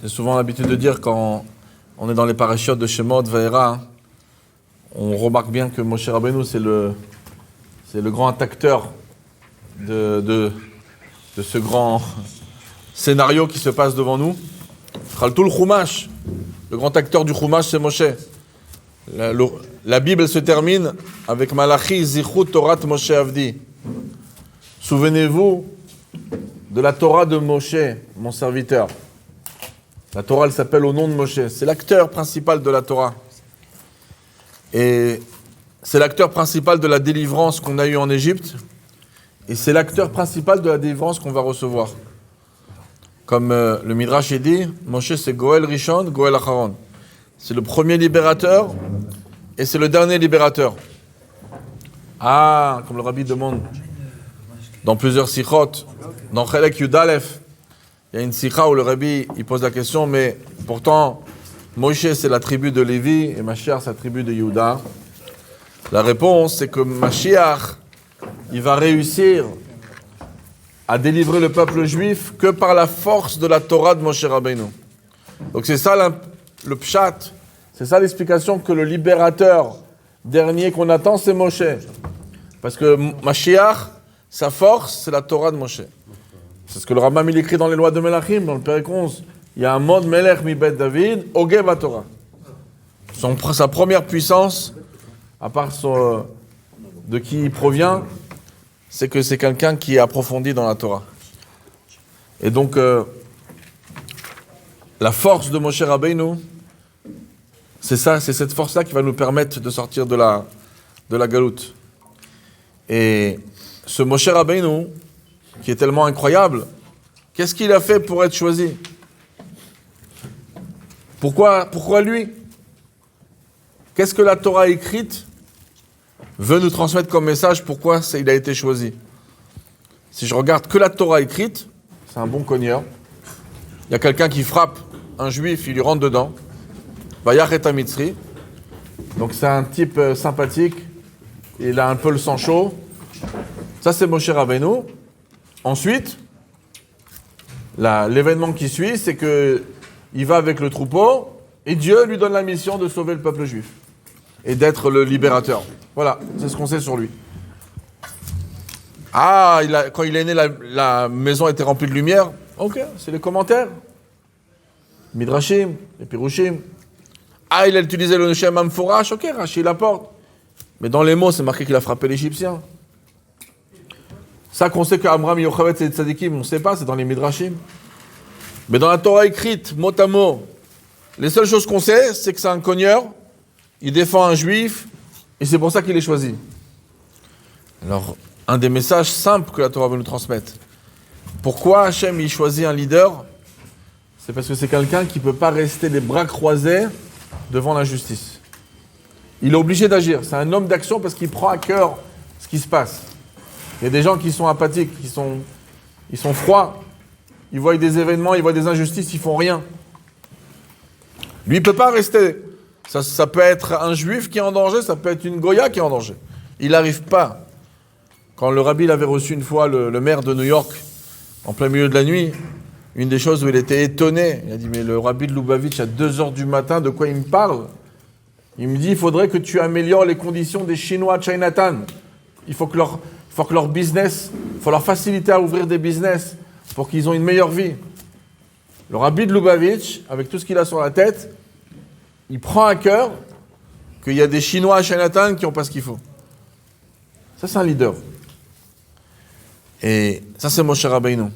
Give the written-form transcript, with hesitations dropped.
J'ai souvent l'habitude de dire quand on est dans les parachiotes de Shemot, Vaera, on remarque bien que Moshe Rabbeinu, c'est le grand acteur de ce grand scénario qui se passe devant nous. Khaltul Chumash, le grand acteur du Chumash, c'est Moshe. La Bible elle se termine avec Malachi Zichut Torat Moshe Avdi. Souvenez-vous de la Torah de Moshe, mon serviteur. La Torah, elle s'appelle au nom de Moshe. C'est l'acteur principal de la Torah. Et c'est l'acteur principal de la délivrance qu'on a eue en Égypte. Et c'est l'acteur principal de la délivrance qu'on va recevoir. Comme le Midrash est dit, Moshe c'est Goël Rishon, Goël Acharon. C'est le premier libérateur et c'est le dernier libérateur. Ah, comme le Rabbi demande dans plusieurs sikhot, dans Chelek Yudalef, il y a une sikha où le Rabbi il pose la question, mais pourtant Moshe c'est la tribu de Lévi et Mashiach c'est la tribu de Yehuda. La réponse c'est que Mashiach il va réussir à délivrer le peuple juif que par la force de la Torah de Moshe Rabbeinu. Donc c'est ça le pshat, c'est ça l'explication que le libérateur dernier qu'on attend c'est Moshe. Parce que Mashiach, sa force c'est la Torah de Moshe. C'est ce que le Rambam il écrit dans les lois de Melachim, dans le Pérek 11. Il y a un mode Melech mi Bet David, Ogeh Torah. Sa première puissance, à part de qui il provient, c'est que c'est quelqu'un qui est approfondi dans la Torah. Et donc, la force de Moshe Rabbeinu, c'est ça, c'est cette force-là qui va nous permettre de sortir de la galoute. Et ce Moshe Rabbeinu, qui est tellement incroyable, qu'est-ce qu'il a fait pour être choisi? Pourquoi lui? Qu'est-ce que la Torah écrite veut nous transmettre comme message? Pourquoi il a été choisi? Si je regarde que la Torah écrite, c'est un bon cogneur. Il y a quelqu'un qui frappe un juif, il lui rentre dedans. Vayachet Mitzri. Donc c'est un type sympathique. Il a un peu le sang chaud. Ça c'est Moshe Rabbeinu. Ensuite, l'événement qui suit, c'est que il va avec le troupeau et Dieu lui donne la mission de sauver le peuple juif et d'être le libérateur. Voilà, c'est ce qu'on sait sur lui. Ah, quand il est né, la maison était remplie de lumière. Ok, c'est les commentaires. Midrashim, les Pirushim. Ah, il a utilisé le Shem Amforash. Ok, Rashi l'apporte. Mais dans les mots, c'est marqué qu'il a frappé l'Égyptien. Ça qu'on sait qu'Amram, Yochavet, c'est des tzadikim, on ne sait pas, c'est dans les Midrashim. Mais dans la Torah écrite, mot à mot, les seules choses qu'on sait, c'est que c'est un cogneur, il défend un juif, et c'est pour ça qu'il est choisi. Alors, un des messages simples que la Torah veut nous transmettre. Pourquoi Hachem il choisit un leader? C'est parce que c'est quelqu'un qui ne peut pas rester les bras croisés devant l'injustice. Il est obligé d'agir. C'est un homme d'action parce qu'il prend à cœur ce qui se passe. Il y a des gens qui sont apathiques, ils sont froids. Ils voient des événements, ils voient des injustices, ils font rien. Lui, il ne peut pas rester. Ça peut être un juif qui est en danger, ça peut être une goya qui est en danger. Il n'arrive pas. Quand le rabbi l'avait reçu une fois, le maire de New York, en plein milieu de la nuit, une des choses où il était étonné, il a dit, mais le rabbi de Lubavitch, à 2h du matin, de quoi il me parle? Il me dit, il faudrait que tu améliores les conditions des Chinois à Chinatown. Il faut que leur business, il faut leur faciliter à ouvrir des business pour qu'ils aient une meilleure vie. Le rabbi de Lubavitch, avec tout ce qu'il a sur la tête, il prend à cœur qu'il y a des Chinois à Chinatown qui n'ont pas ce qu'il faut. Ça, c'est un leader. Et ça, c'est Moshe Rabbeinu.